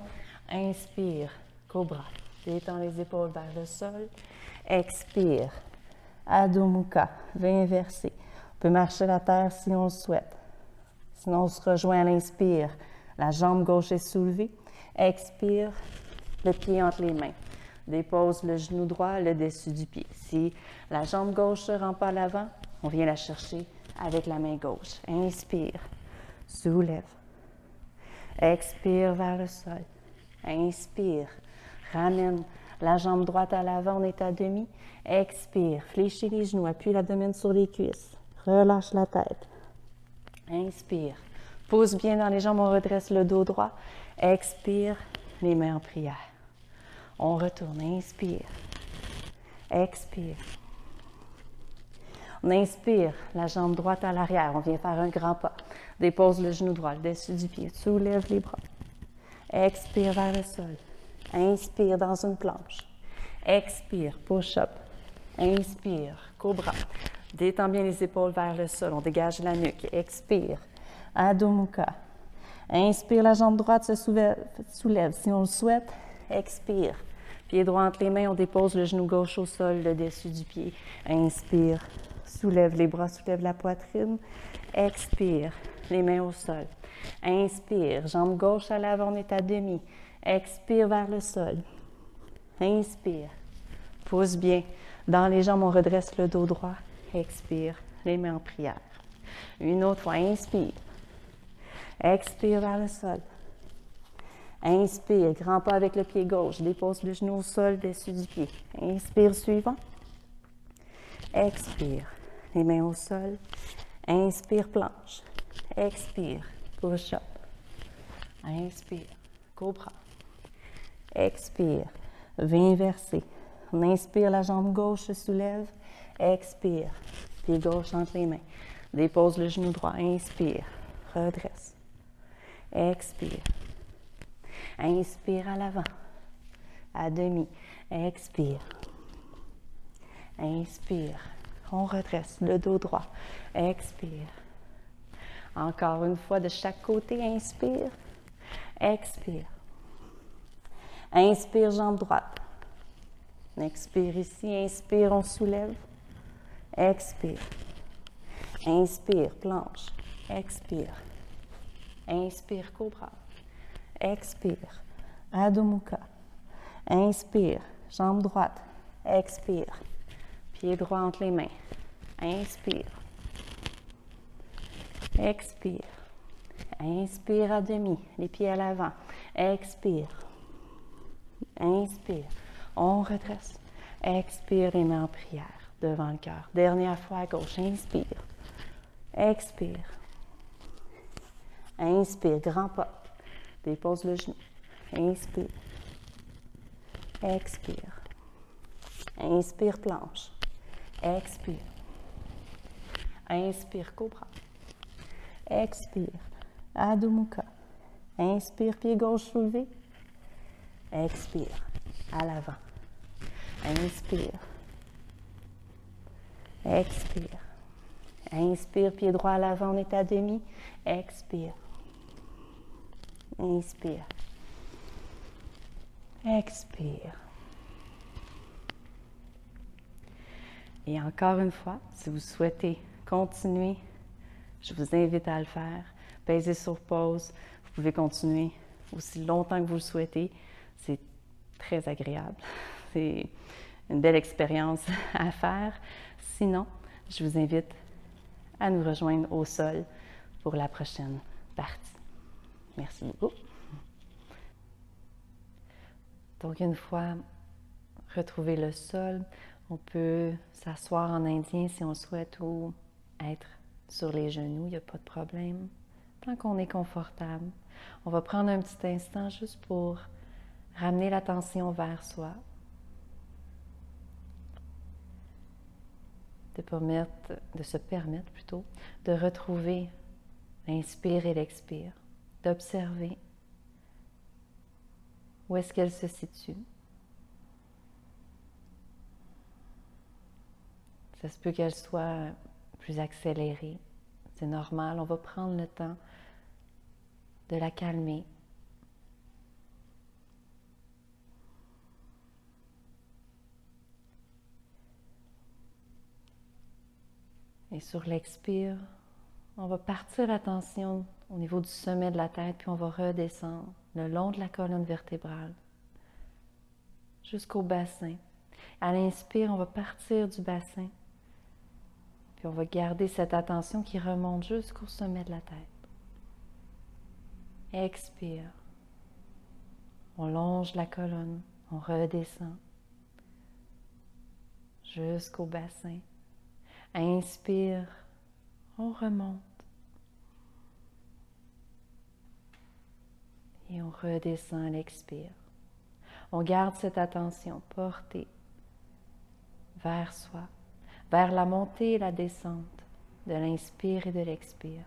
Inspire, cobra. Détends les épaules vers le sol. Expire, Adho Mukha, V inversé. On peut marcher la terre si on le souhaite. Sinon, on se rejoint à l'inspire. La jambe gauche est soulevée. Expire, le pied entre les mains. Dépose le genou droit, le dessus du pied. Si la jambe gauche ne rend pas à l'avant, on vient la chercher avec la main gauche. Inspire, soulève. Expire vers le sol. Inspire, ramène la jambe droite à l'avant, on est à demi. Expire, fléchis les genoux, appuie l'abdomen sur les cuisses. Relâche la tête. Inspire, pousse bien dans les jambes, on redresse le dos droit. Expire, les mains en prière. On retourne, inspire, expire. On inspire, la jambe droite à l'arrière, on vient faire un grand pas. Dépose le genou droit, le dessus du pied, soulève les bras. Expire vers le sol. Inspire dans une planche. Expire, push-up. Inspire, cobra. Détends bien les épaules vers le sol, on dégage la nuque. Expire, Adho Mukha. Inspire, la jambe droite se soulève. Si on le souhaite, expire. Pied droit entre les mains, on dépose le genou gauche au sol, le dessus du pied. Inspire, soulève les bras, soulève la poitrine. Expire, les mains au sol. Inspire, jambe gauche à l'avant, on est à demi. Expire vers le sol. Inspire, pousse bien. Dans les jambes, on redresse le dos droit. Expire, les mains en prière. Une autre fois, inspire. Expire vers le sol. Inspire, grand pas avec le pied gauche. Dépose le genou au sol, dessus du pied. Inspire, suivant. Expire, les mains au sol. Inspire, planche. Expire, push-up. Inspire, cobra. Expire, V inversé. On inspire, la jambe gauche se soulève. Expire, pied gauche entre les mains. Dépose le genou droit. Inspire, redresse. Expire. Inspire à l'avant, à demi. Expire. Inspire. On redresse le dos droit. Expire. Encore une fois de chaque côté. Inspire. Expire. Inspire, jambe droite. Expire ici. Inspire, on soulève. Expire. Inspire, planche. Expire. Inspire, cobra. Expire, Adho Mukha. Inspire, jambe droite. Expire, pied droit entre les mains. Inspire. Expire. Inspire à demi, les pieds à l'avant. Expire. Inspire. On redresse. Expire, les mains en prière devant le cœur. Dernière fois à gauche. Inspire. Expire. Inspire, grand pas. Dépose le genou. Inspire. Expire. Inspire, planche. Expire. Inspire, cobra. Expire, Adho Mukha. Inspire, pied gauche soulevé. Expire, à l'avant. Inspire. Expire. Inspire, pied droit à l'avant, on est à demi. Expire. Inspire. Expire. Et encore une fois, si vous souhaitez continuer, je vous invite à le faire. Pèsez sur pause. Vous pouvez continuer aussi longtemps que vous le souhaitez. C'est très agréable. C'est une belle expérience à faire. Sinon, je vous invite à nous rejoindre au sol pour la prochaine partie. Merci beaucoup. Donc, une fois retrouvé le sol, on peut s'asseoir en indien si on souhaite ou être sur les genoux, il n'y a pas de problème. Tant qu'on est confortable, on va prendre un petit instant juste pour ramener l'attention vers soi. De se permettre plutôt de retrouver l'inspire et l'expire, d'observer où est-ce qu'elle se situe. Ça se peut qu'elle soit plus accélérée, c'est normal, on va prendre le temps de la calmer. Et sur l'expire, on va partir l'attention au niveau du sommet de la tête, puis on va redescendre le long de la colonne vertébrale jusqu'au bassin. À l'inspire, on va partir du bassin, puis on va garder cette attention qui remonte jusqu'au sommet de la tête. Expire. On longe la colonne, on redescend jusqu'au bassin. Inspire, on remonte. Et on redescend à l'expire. On garde cette attention portée vers soi, vers la montée et la descente de l'inspire et de l'expire.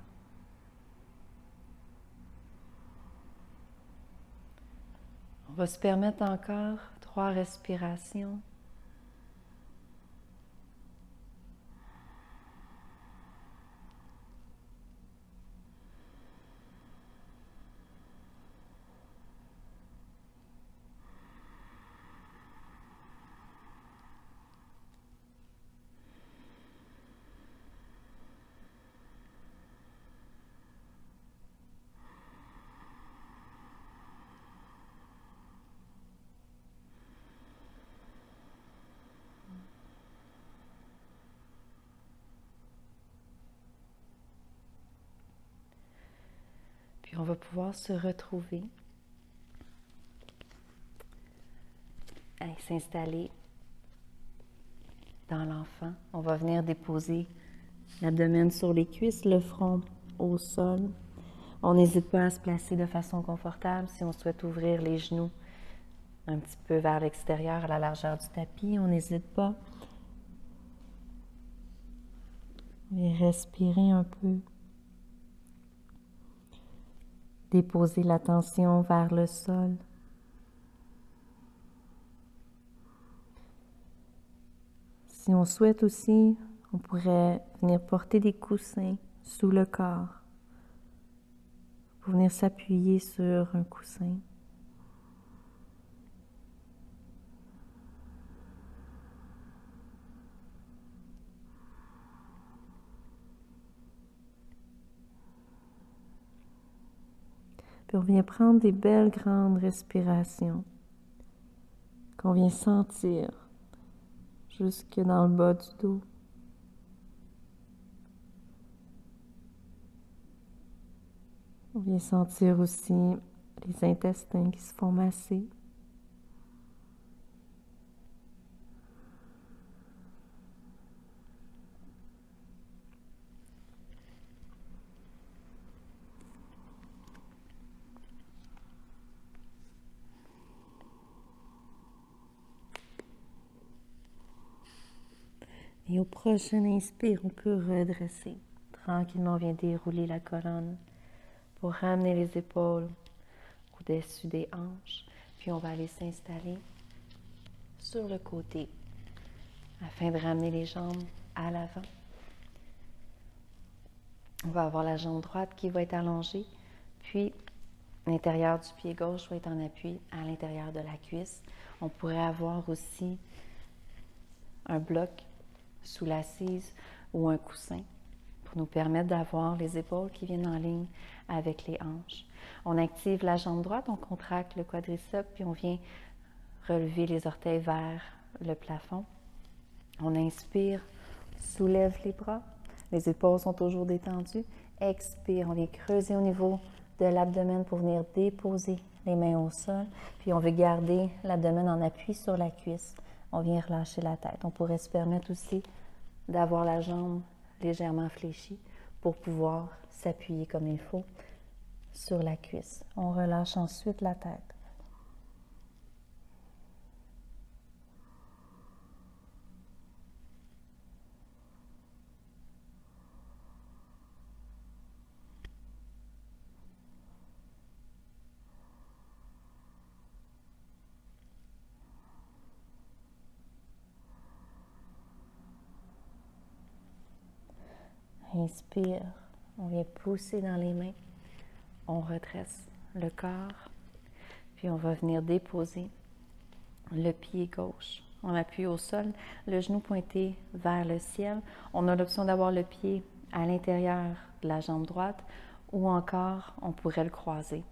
On va se permettre encore 3 respirations. Puis on va pouvoir se retrouver et s'installer dans l'enfant. On va venir déposer l'abdomen sur les cuisses, le front au sol. On n'hésite pas à se placer de façon confortable si on souhaite ouvrir les genoux un petit peu vers l'extérieur à la largeur du tapis. On n'hésite pas. Et respirer un peu. Déposer l'attention vers le sol. Si on souhaite aussi, on pourrait venir porter des coussins sous le corps pour venir s'appuyer sur un coussin. Puis on vient prendre des belles grandes respirations qu'on vient sentir jusque dans le bas du dos. On vient sentir aussi les intestins qui se font masser. Et au prochain inspire, on peut redresser. Tranquillement, on vient dérouler la colonne pour ramener les épaules au-dessus des hanches. Puis on va aller s'installer sur le côté afin de ramener les jambes à l'avant. On va avoir la jambe droite qui va être allongée, puis l'intérieur du pied gauche va être en appui à l'intérieur de la cuisse. On pourrait avoir aussi un bloc sous l'assise ou un coussin pour nous permettre d'avoir les épaules qui viennent en ligne avec les hanches. On active la jambe droite, on contracte le quadriceps, puis on vient relever les orteils vers le plafond. On inspire, soulève les bras, les épaules sont toujours détendues. Expire, on vient creuser au niveau de l'abdomen pour venir déposer les mains au sol. Puis on veut garder l'abdomen en appui sur la cuisse. On vient relâcher la tête. On pourrait se permettre aussi d'avoir la jambe légèrement fléchie pour pouvoir s'appuyer comme il faut sur la cuisse. On relâche ensuite la tête. Inspire, on vient pousser dans les mains, on redresse le corps, puis on va venir déposer le pied gauche. On appuie au sol, le genou pointé vers le ciel. On a l'option d'avoir le pied à l'intérieur de la jambe droite ou encore on pourrait le croiser.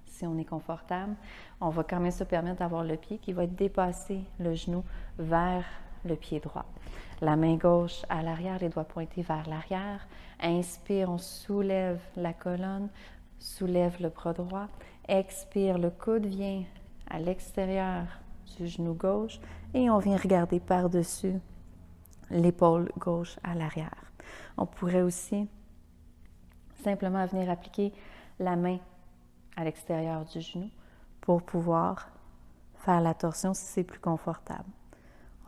Si on est confortable, on va quand même se permettre d'avoir le pied qui va être dépassé, le genou vers le pied droit. La main gauche à l'arrière, les doigts pointés vers l'arrière. Inspire, on soulève la colonne, soulève le bras droit. Expire, le coude vient à l'extérieur du genou gauche et on vient regarder par-dessus l'épaule gauche à l'arrière. On pourrait aussi simplement venir appliquer la main à l'extérieur du genou pour pouvoir faire la torsion si c'est plus confortable.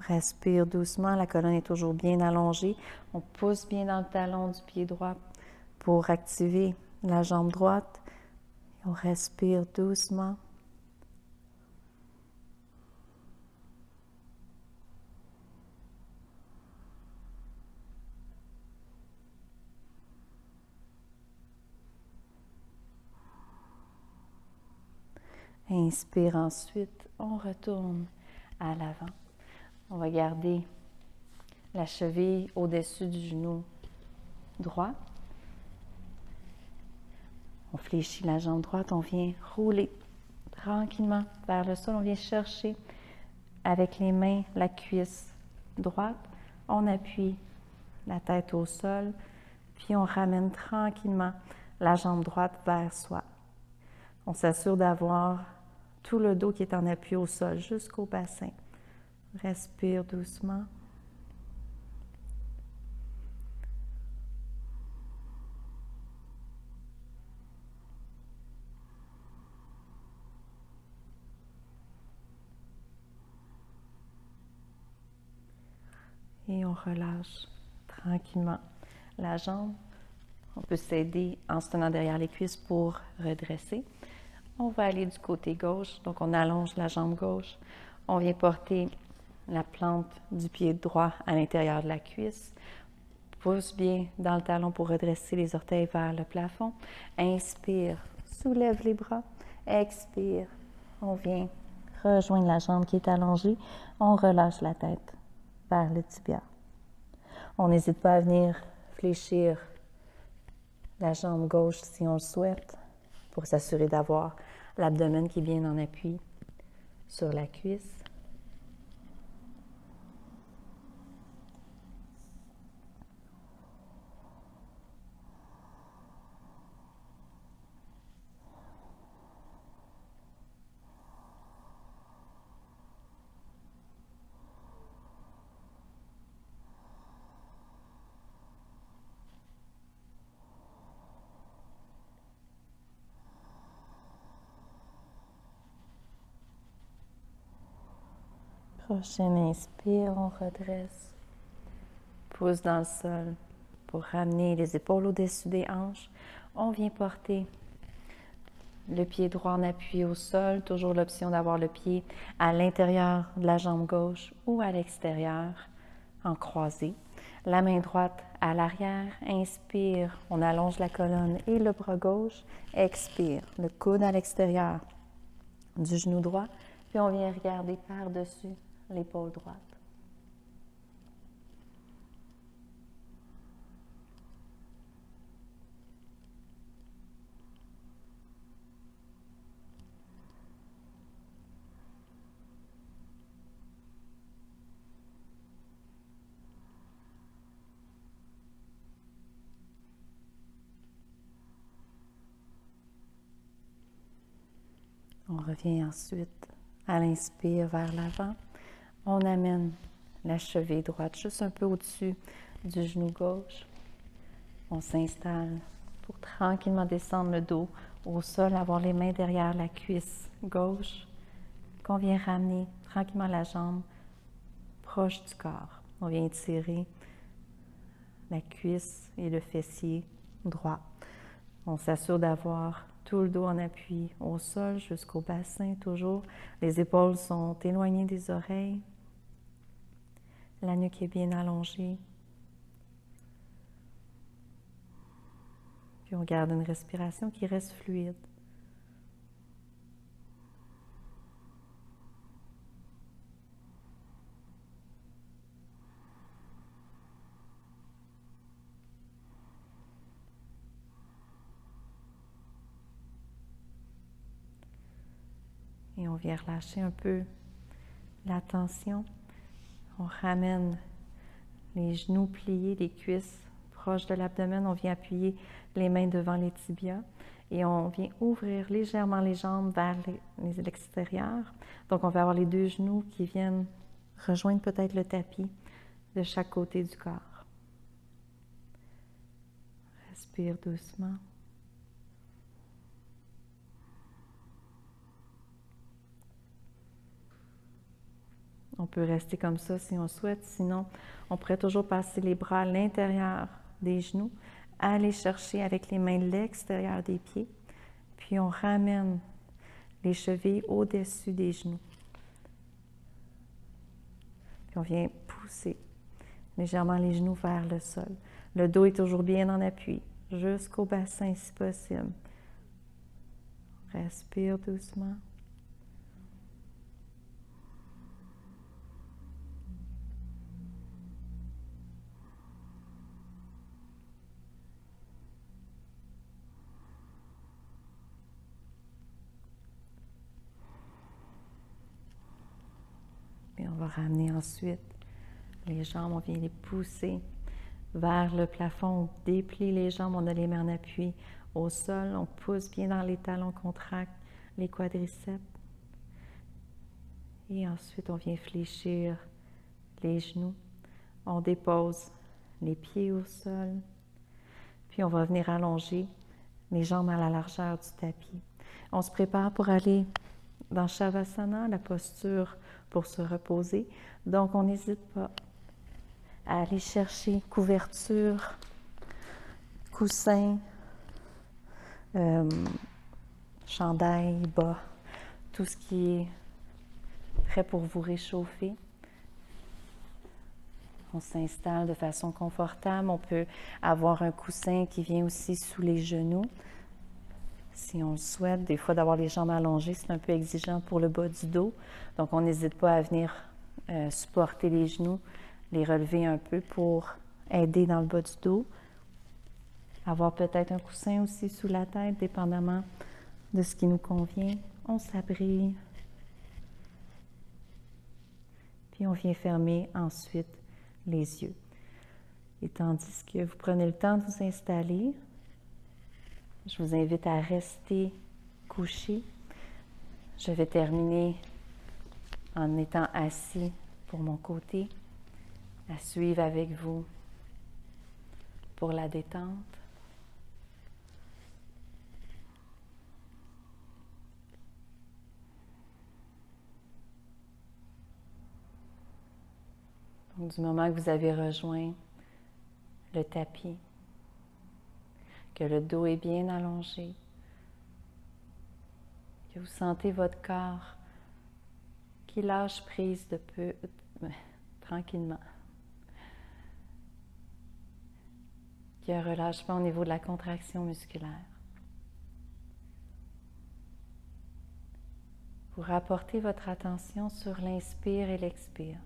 On respire doucement, la colonne est toujours bien allongée. On pousse bien dans le talon du pied droit pour activer la jambe droite. On respire doucement. Inspire ensuite, on retourne à l'avant. On va garder la cheville au-dessus du genou droit. On fléchit la jambe droite, on vient rouler tranquillement vers le sol. On vient chercher avec les mains la cuisse droite. On appuie la tête au sol, puis on ramène tranquillement la jambe droite vers soi. On s'assure d'avoir tout le dos qui est en appui au sol jusqu'au bassin. Respire doucement. Et on relâche tranquillement la jambe. On peut s'aider en se tenant derrière les cuisses pour redresser. On va aller du côté gauche, donc on allonge la jambe gauche. On vient porter la plante du pied droit à l'intérieur de la cuisse. Pousse bien dans le talon pour redresser les orteils vers le plafond. Inspire, soulève les bras. Expire, on vient rejoindre la jambe qui est allongée. On relâche la tête vers le tibia. On n'hésite pas à venir fléchir la jambe gauche si on le souhaite pour s'assurer d'avoir l'abdomen qui est bien en appui sur la cuisse. Prochaine inspire, on redresse. Pouce dans le sol pour ramener les épaules au-dessus des hanches. On vient porter le pied droit en appui au sol. Toujours l'option d'avoir le pied à l'intérieur de la jambe gauche ou à l'extérieur en croisé. La main droite à l'arrière. Inspire, on allonge la colonne et le bras gauche. Expire, le coude à l'extérieur du genou droit. Puis on vient regarder par-dessus l'épaule droite. On revient ensuite à l'inspire vers l'avant. On amène la cheville droite juste un peu au-dessus du genou gauche. On s'installe pour tranquillement descendre le dos au sol, avoir les mains derrière la cuisse gauche, qu'on vient ramener tranquillement la jambe proche du corps. On vient étirer la cuisse et le fessier droit. On s'assure d'avoir tout le dos en appui au sol jusqu'au bassin toujours. Les épaules sont éloignées des oreilles. La nuque est bien allongée. Puis on garde une respiration qui reste fluide. Et on vient relâcher un peu la tension. On ramène les genoux pliés, les cuisses proches de l'abdomen. On vient appuyer les mains devant les tibias et on vient ouvrir légèrement les jambes vers l'extérieur. Donc, on va avoir les deux genoux qui viennent rejoindre peut-être le tapis de chaque côté du corps. Respire doucement. On peut rester comme ça si on souhaite, sinon on pourrait toujours passer les bras à l'intérieur des genoux, aller chercher avec les mains l'extérieur des pieds, puis on ramène les chevilles au-dessus des genoux. Puis on vient pousser légèrement les genoux vers le sol. Le dos est toujours bien en appui, jusqu'au bassin si possible. Respire doucement. Et on va ramener ensuite les jambes, on vient les pousser vers le plafond, on déplie les jambes, on a les mains en appui au sol, on pousse bien dans les talons qu'on traque les quadriceps. Et ensuite, on vient fléchir les genoux. On dépose les pieds au sol. Puis, on va venir allonger les jambes à la largeur du tapis. On se prépare pour aller dans Shavasana, la posture pour se reposer. Donc, on n'hésite pas à aller chercher couverture, coussin, chandail, bas, tout ce qui est prêt pour vous réchauffer. On s'installe de façon confortable. On peut avoir un coussin qui vient aussi sous les genoux. Si on le souhaite, des fois d'avoir les jambes allongées, c'est un peu exigeant pour le bas du dos. Donc, on n'hésite pas à venir supporter les genoux, les relever un peu pour aider dans le bas du dos. Avoir peut-être un coussin aussi sous la tête, dépendamment de ce qui nous convient. On s'abrite. Puis on vient fermer ensuite les yeux. Et tandis que vous prenez le temps de vous installer, je vous invite à rester couché. Je vais terminer en étant assis pour mon côté, à suivre avec vous pour la détente. Donc, du moment que vous avez rejoint le tapis, que le dos est bien allongé, que vous sentez votre corps qui lâche prise de peu, tranquillement. Qu'il y a un relâchement au niveau de la contraction musculaire. Vous rapportez votre attention sur l'inspire et l'expire.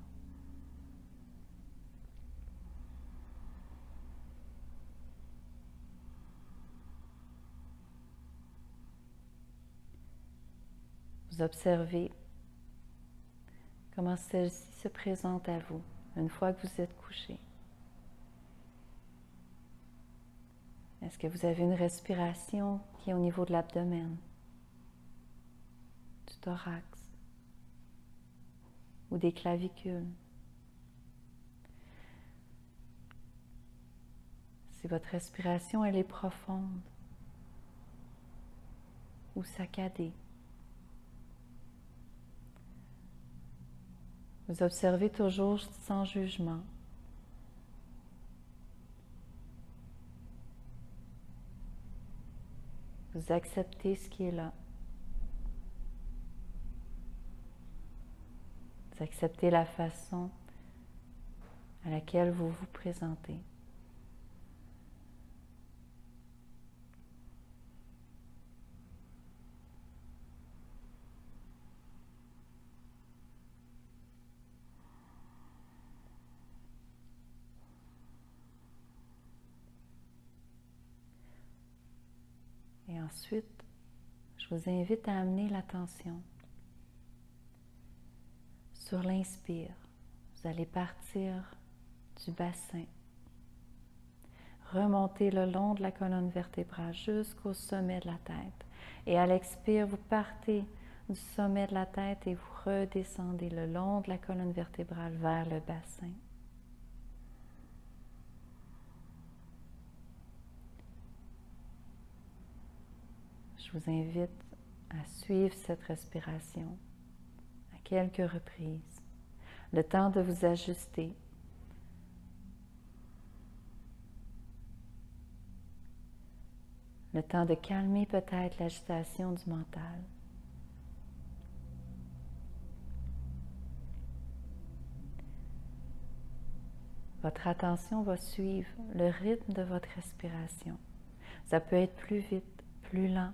Vous observez comment celle-ci se présente à vous une fois que vous êtes couché. Est-ce que vous avez une respiration qui est au niveau de l'abdomen, du thorax ou des clavicules? Si votre respiration elle est profonde ou saccadée, vous observez toujours sans jugement. Vous acceptez ce qui est là. Vous acceptez la façon à laquelle vous vous présentez. Et ensuite, je vous invite à amener l'attention sur l'inspire. Vous allez partir du bassin, remonter le long de la colonne vertébrale jusqu'au sommet de la tête. Et à l'expire, vous partez du sommet de la tête et vous redescendez le long de la colonne vertébrale vers le bassin. Je vous invite à suivre cette respiration à quelques reprises, le temps de vous ajuster. Le temps de calmer peut-être l'agitation du mental. Votre attention va suivre le rythme de votre respiration. Ça peut être plus vite, plus lent.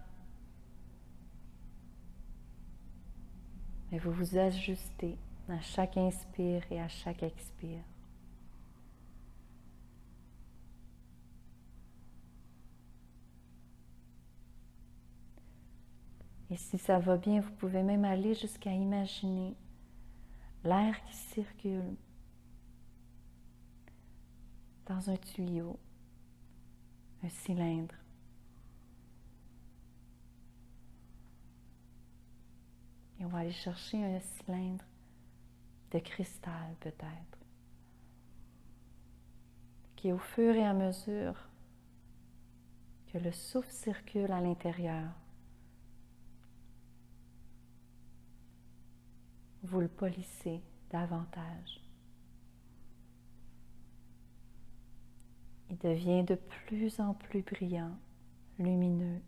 Mais vous vous ajustez à chaque inspire et à chaque expire. Et si ça va bien, vous pouvez même aller jusqu'à imaginer l'air qui circule dans un tuyau, un cylindre. va aller chercher un cylindre de cristal peut-être, qui au fur et à mesure que le souffle circule à l'intérieur, vous le polissez davantage. Il devient de plus en plus brillant, lumineux.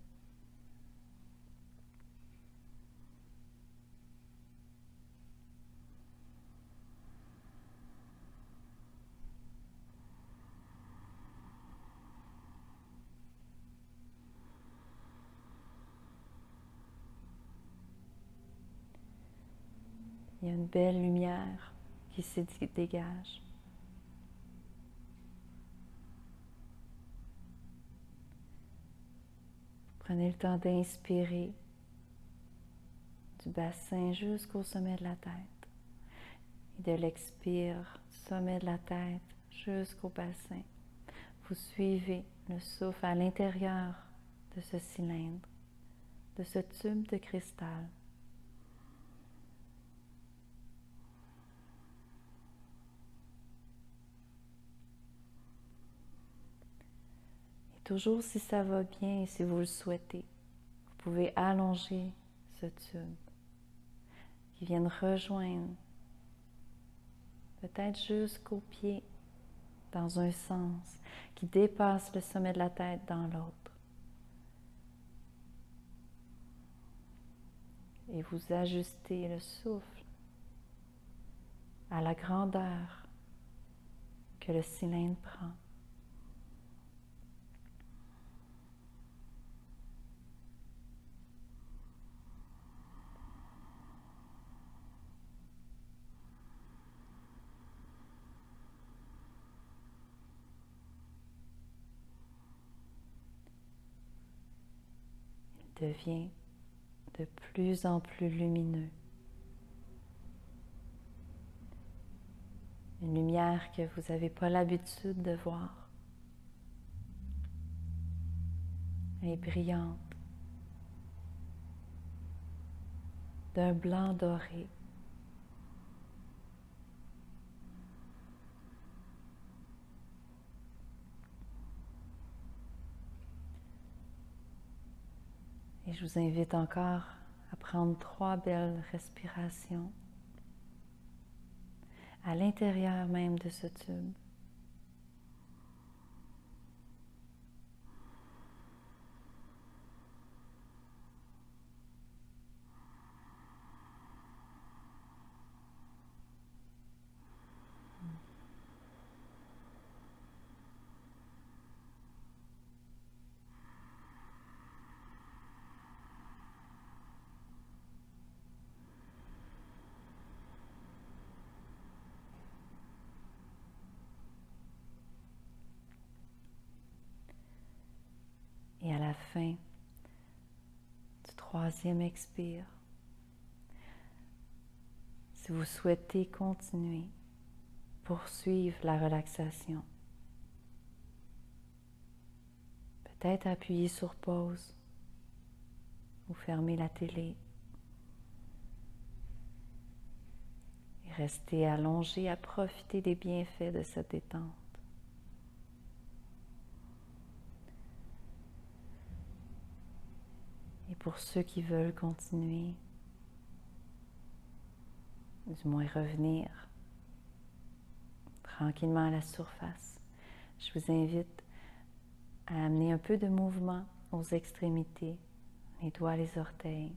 Il y a une belle lumière qui se dégage. Prenez le temps d'inspirer du bassin jusqu'au sommet de la tête et de l'expire du sommet de la tête jusqu'au bassin. Vous suivez le souffle à l'intérieur de ce cylindre, de ce tube de cristal. Toujours si ça va bien et si vous le souhaitez, vous pouvez allonger ce tube qui vient de rejoindre peut-être jusqu'au pied dans un sens, qui dépasse le sommet de la tête dans l'autre. Et vous ajustez le souffle à la grandeur que le cylindre prend. Devient de plus en plus lumineux. Une lumière que vous n'avez pas l'habitude de voir. Elle est brillante, d'un blanc doré. Et je vous invite encore à prendre 3 belles respirations à l'intérieur même de ce tube. Et à la fin du 3e expire, si vous souhaitez continuer, poursuivre la relaxation, peut-être appuyer sur pause ou fermer la télé et rester allongé à profiter des bienfaits de cette détente. Et pour ceux qui veulent continuer, du moins revenir tranquillement à la surface, je vous invite à amener un peu de mouvement aux extrémités, les doigts, les orteils,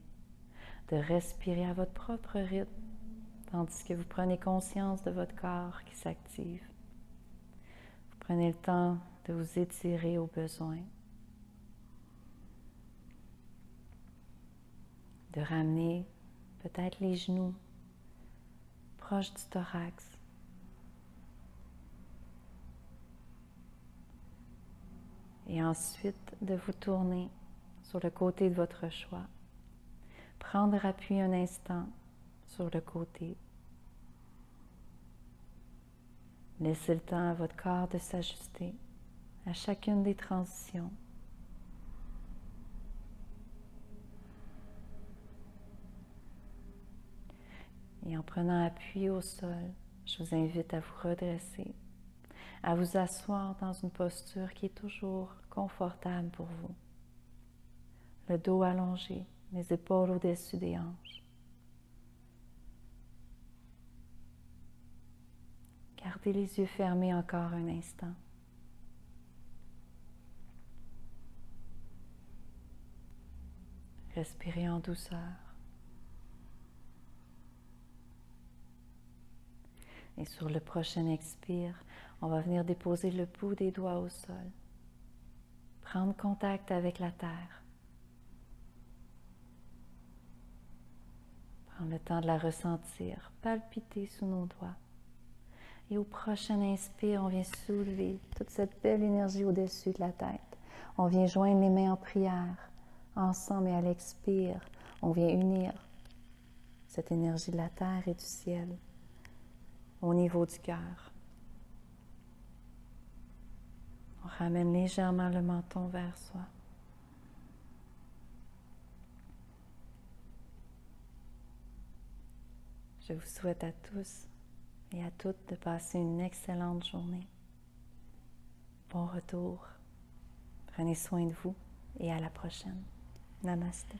de respirer à votre propre rythme, tandis que vous prenez conscience de votre corps qui s'active. Vous prenez le temps de vous étirer au besoin, de ramener peut-être les genoux proches du thorax. Et ensuite de vous tourner sur le côté de votre choix. Prendre appui un instant sur le côté. Laissez le temps à votre corps de s'ajuster à chacune des transitions. Et en prenant appui au sol, je vous invite à vous redresser, à vous asseoir dans une posture qui est toujours confortable pour vous. Le dos allongé, les épaules au-dessus des hanches. Gardez les yeux fermés encore un instant. Respirez en douceur. Et sur le prochain expire, on va venir déposer le bout des doigts au sol. Prendre contact avec la terre. Prendre le temps de la ressentir, palpiter sous nos doigts. Et au prochain inspire, on vient soulever toute cette belle énergie au-dessus de la tête. On vient joindre les mains en prière. Ensemble, et à l'expire, on vient unir cette énergie de la terre et du ciel au niveau du cœur. On ramène légèrement le menton vers soi. Je vous souhaite à tous et à toutes de passer une excellente journée. Bon retour. Prenez soin de vous et à la prochaine. Namaste.